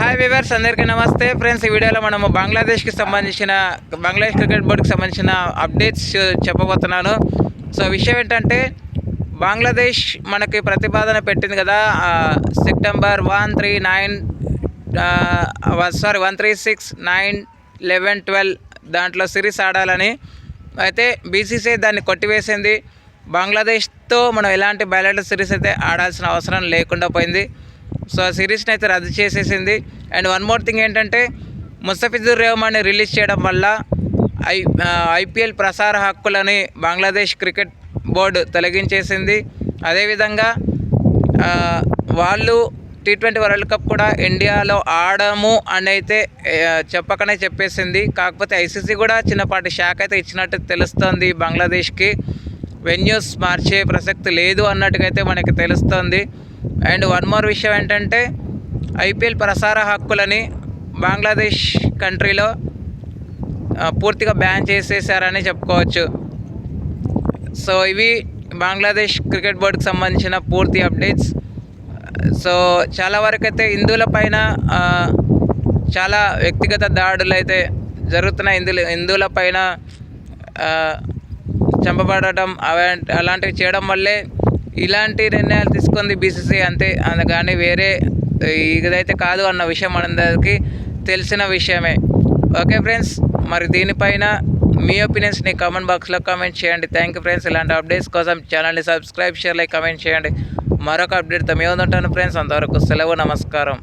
Hi viewers, అందరికీ నమస్తే friends. ఈ వీడియోలో మనము బంగ్లాదేశ్ క్రికెట్ బోర్డుకి సంబంధించిన అప్డేట్స్ చెప్పబోతున్నాను. సో విషయం ఏంటంటే, బంగ్లాదేశ్ మనకి ప్రతిపాదన పెట్టింది కదా, సెప్టెంబర్ 136, 9, 11, 12 దాంట్లో సిరీస్ ఆడాలని. అయితే బీసీసీఐ దాన్ని కొట్టివేసింది. బంగ్లాదేశ్తో మనం ఎలాంటి బయలాటర్ సిరీస్ అయితే ఆడాల్సిన అవసరం లేకుండా పోయింది. సో ఆ సిరీస్ని అయితే రద్దు చేసేసింది. అండ్ వన్ మోర్ థింగ్ ఏంటంటే, ముస్తఫిజుర్ రెహమాన్ని రిలీజ్ చేయడం వల్ల ఐపీఎల్ ప్రసార హక్కులని బంగ్లాదేశ్ క్రికెట్ బోర్డు తొలగించేసింది. అదేవిధంగా వాళ్ళు T20 వరల్డ్ కప్ కూడా ఇండియాలో ఆడము అని అయితే చెప్పకనే చెప్పేసింది. కాకపోతే ఐసీసీ కూడా చిన్నపాటి షాక్ అయితే ఇచ్చినట్టు తెలుస్తోంది. బంగ్లాదేశ్కి వెన్యూస్ మార్చే ప్రసక్తి లేదు అన్నట్టుగా అయితే మనకి తెలుస్తోంది. అండ్ వన్ మోర్ విషయం ఏంటంటే, ఐపీఎల్ ప్రసార హక్కులని బంగ్లాదేశ్ కంట్రీలో పూర్తిగా బ్యాన్ చేసేసారని చెప్పుకోవచ్చు. సో ఇవి బంగ్లాదేశ్ క్రికెట్ బోర్డుకి సంబంధించిన పూర్తి అప్డేట్స్. సో చాలా వరకు అయితే హిందువుల పైన చాలా వ్యక్తిగత దాడులు అయితే జరుగుతున్నాయి. హిందువుల పైన చంపబడటం అలాంటివి చేయడం వల్లే ఇలాంటి నిర్ణయాలు తీసుకుంది బీసీసీ, అంతే. కానీ వేరే ఇదైతే కాదు అన్న విషయం మనందరికీ తెలిసిన విషయమే. ఓకే ఫ్రెండ్స్, మరి దీనిపైన మీ ఒపీనియన్స్ని కామెంట్ బాక్స్లో కామెంట్ చేయండి. Thank you friends. ఇలాంటి అప్డేట్స్ కోసం ఛానల్ని సబ్స్క్రైబ్, షేర్, లైక్, కామెంట్ చేయండి. మరొక అప్డేట్తో మేము ఉంటాను ఫ్రెండ్స్. అంతవరకు సెలవు, నమస్కారం.